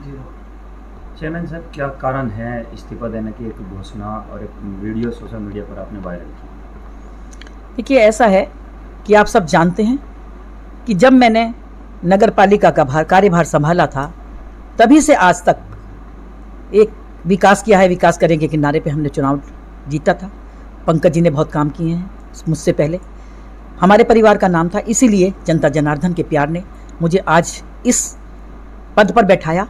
Chairman साहब, क्या कारण है इस्तीफा देने की एक घोषणा और एक वीडियो सोशल मीडिया पर आपने वायरल की? देखिए, ऐसा है कि आप सब जानते हैं कि जब मैंने नगर पालिका का कार्यभार संभाला था, तभी से आज तक एक विकास किया है, विकास करेंगे के नारे पे हमने चुनाव जीता था। पंकज जी ने बहुत काम किए हैं मुझसे पहले, हमारे परिवार का नाम था, इसीलिए जनता जनार्दन के प्यार ने मुझे आज इस पद पर बैठाया।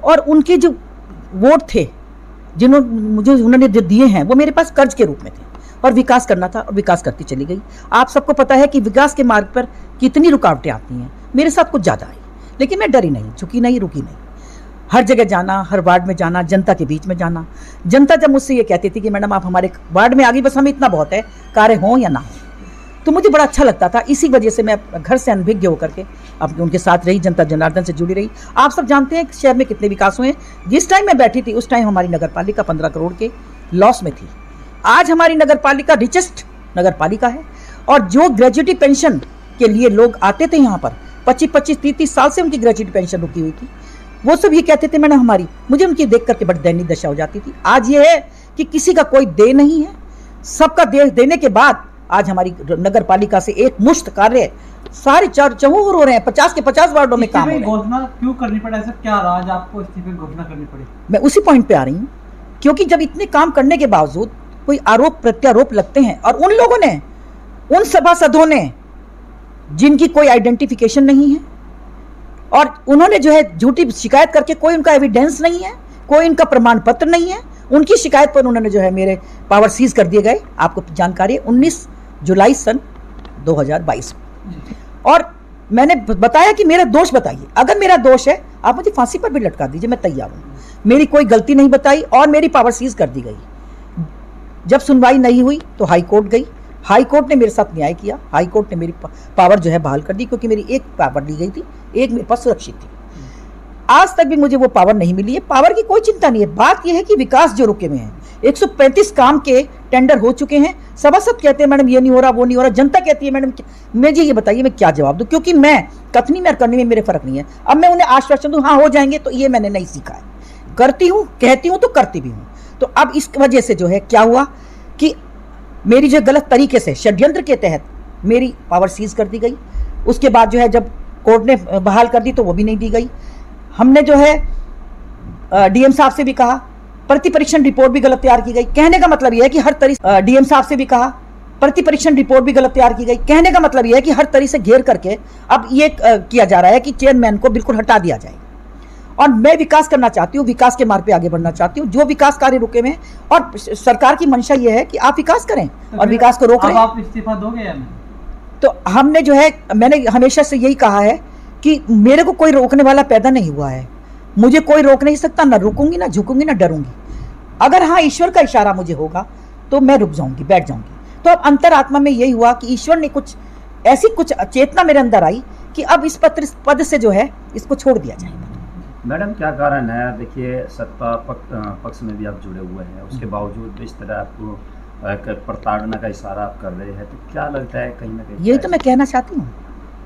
और उनके जो वोट थे उन्होंने जो दिए हैं, वो मेरे पास कर्ज के रूप में थे और विकास करना था और विकास करती चली गई। आप सबको पता है कि विकास के मार्ग पर कितनी रुकावटें आती हैं। मेरे साथ कुछ ज़्यादा आई, लेकिन मैं डरी नहीं, झुकी नहीं, रुकी नहीं। हर जगह जाना, हर वार्ड में जाना, जनता के बीच में जाना। जनता जब मुझसे ये कहती थी कि मैडम आप हमारे वार्ड में आ गई, बस हमें इतना बहुत है, कार्य हो या ना हो, तो मुझे बड़ा अच्छा लगता था। इसी वजह से मैं घर से अनभिज्ञ होकर के अब उनके साथ रही, जनता जनार्दन से जुड़ी रही। आप सब जानते हैं शहर में कितने विकास हुए हैं। जिस टाइम मैं बैठी थी उस टाइम हमारी नगर पालिका 15 करोड़ के लॉस में थी। आज हमारी नगर पालिका रिचेस्ट नगर पालिका है। और जो ग्रेजुएटी पेंशन के लिए लोग आते थे यहाँ पर, 25-25, 30-30 साल से उनकी ग्रेजुएटी पेंशन रुकी हुई थी, वो सब ये कहते थे मैडम हमारी, मुझे उनकी देख करके बड़ी दयनीय दशा हो जाती थी। आज ये है कि किसी का कोई दे नहीं है, सबका देने के बाद आज हमारी नगर पालिका से एक मुश्त कार्य सारे चहुर हो रहे हैं। 50 के 50 वार्डों में काम हो रहे हैं। घोषणा क्यों करनी पड़ा, ऐसा क्या रहा आज आपको इस्तीफे घोषणा करनी पड़ी? मैं उसी पॉइंट पे आ रही हूँ, क्योंकि जब इतने काम करने के बावजूद कोई आरोप प्रत्यारोप लगते हैं, और उन लोगों ने, उन सभासदों ने जिनकी कोई आइडेंटिफिकेशन नहीं है, और उन्होंने जो है झूठी शिकायत करके, कोई उनका एविडेंस नहीं है, कोई इनका प्रमाण पत्र नहीं है, उनकी शिकायत पर उन्होंने जो है मेरे पावर सीज कर दिए गए। आपको जानकारी है, 19 जुलाई सन 2022। और मैंने बताया कि मेरा दोष बताइए, अगर मेरा दोष है आप मुझे फांसी पर भी लटका दीजिए, मैं तैयार हूँ। मेरी कोई गलती नहीं बताई और मेरी पावर सीज कर दी गई। जब सुनवाई नहीं हुई तो हाई कोर्ट गई, हाई कोर्ट ने मेरे साथ न्याय किया, हाई कोर्ट ने मेरी पावर जो है बहाल कर दी, क्योंकि मेरी एक पावर ली गई थी, एक मेरे पास सुरक्षित थी। आज तक भी मुझे वो पावर नहीं मिली है। पावर की कोई चिंता नहीं है, बात यह है कि विकास जो रुके हुए हैं, 135 काम के टेंडर हो चुके हैं। सभासद कहते हैं मैडम ये नहीं हो रहा, वो नहीं हो रहा, जनता कहती है मैडम, मुझे ये बताइए मैं क्या जवाब दूं, क्योंकि मैं कथनी में और करने में मेरे फर्क नहीं है। अब मैं उन्हें आश्वासन दूं हाँ हो जाएंगे, तो ये मैंने नहीं सीखा है। करती हूँ, कहती हूँ तो करती भी हूँ। तो अब इस वजह से जो है क्या हुआ कि मेरी जो गलत तरीके से षड्यंत्र के तहत मेरी पावर सीज कर दी गई। उसके बाद जो है जब कोर्ट ने बहाल कर दी तो वो भी नहीं दी गई। हमने जो है डीएम साहब से भी कहा, प्रति परीक्षण रिपोर्ट भी गलत तैयार की गई। कहने का मतलब यह है कि हर तरीके, डीएम साहब से भी कहा, प्रति परीक्षण रिपोर्ट भी गलत तैयार की गई। कहने का मतलब यह है कि हर तरीके से घेर करके अब ये किया जा रहा है कि चेयरमैन को बिल्कुल हटा दिया जाए। और मैं विकास करना चाहती हूँ, विकास के मार्ग पे आगे बढ़ना चाहती हूँ। जो विकास कार्य रुके हुए हैं, और सरकार की मंशा ये है कि आप विकास करें तो और विकास को रोक रहे हैं। आप इस्तीफा दोगे या नहीं? तो हमने जो है, मैंने हमेशा से यही कहा है कि मेरे को कोई रोकने वाला पैदा नहीं हुआ है, मुझे कोई रोक नहीं सकता, ना रुकूंगी, ना झुकूंगी, ना डरूंगी। अगर हाँ इसश्वर का इशारा मुझे होगा तो मैं रुक जाऊंगी, बैठ जाऊंगी। तो अब अंतरात्मा में यही हुआ कि ईश्वर ने कुछ ऐसी कुछ चेतना मेरे अंदर आई कि अब इस पद से जो है इसको छोड़ दिया जाएगा। मैडम, क्या कारण है? देखिए, सत्ता पक्ष में भी आप जुड़े हुए हैं, उसके बावजूद इस तरह आपको प्रताड़ना का इशारा आप कर रहे हैं, तो क्या लगता है कहीं ना कहीं? यही तो मैं कहना चाहती हूँ,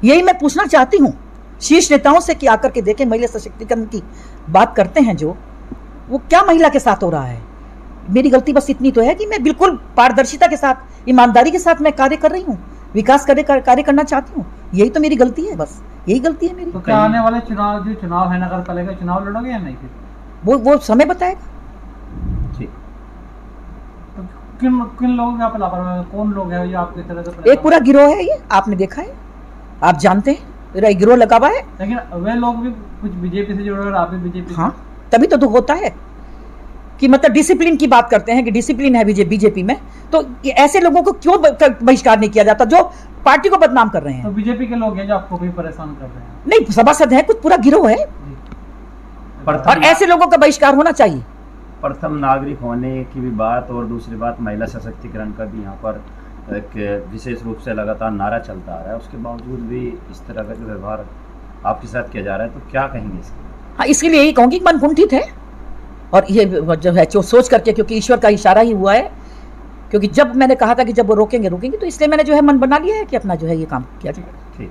यही मैं पूछना चाहती हूँ शीर्ष नेताओं से कि आकर के देखें, महिला सशक्तिकरण की बात करते हैं जो, वो क्या महिला के साथ हो रहा है। मेरी गलती बस इतनी तो है कि मैं बिल्कुल पारदर्शिता के साथ, ईमानदारी के साथ मैं कार्य कर रही हूँ, विकास कार्य करना चाहती हूँ। यही तो मेरी गलती है, बस यही गलती है मेरी। तो क्या आने वाले चुनाव है, नगर पालिका चुनाव लड़ोगे या नहीं? फिर वो समय बताएगा। ठीक। तो किन लोगों का लापरवाही, कौन लोग हैं जो आपकी तरह से? एक पूरा गिरोह है, ये आपने देखा है, आप जानते हैं, पूरा गिरोह लगा हुआ है। लेकिन वे लोग भी कुछ बीजेपी से जुड़े और आप भी बीजेपी। हाँ, तभी तो दुख होता है कि मतलब डिसिप्लिन की बात करते हैं कि डिसिप्लिन है बीजेपी में, तो ऐसे लोगों को क्यों बहिष्कार नहीं किया जाता जो पार्टी को बदनाम कर रहे हैं? तो बीजेपी के लोग हैं जो आपको भी परेशान कर रहे हैं? नहीं, सभासद है, कुछ पूरा गिरोह है, और ऐसे लोगों का बहिष्कार होना चाहिए। प्रथम नागरिक होने की भी बात, और दूसरी बात महिला सशक्तिकरण का भी यहाँ पर एक विशेष रूप से लगातार नारा चलता आ रहा है, उसके बावजूद भी इस तरह का जो व्यवहार आपके साथ किया जा रहा है, तो क्या कहेंगे इसके? हाँ, इसके लिए यही कहूँगी मन कुंठित है, और ये जो है जो सोच करके, क्योंकि ईश्वर का इशारा ही हुआ है, क्योंकि जब मैंने कहा था कि जब वो रोकेंगे तो इसलिए मैंने जो है मन बना लिया है कि अपना जो है ये काम किया जाए। ठीक।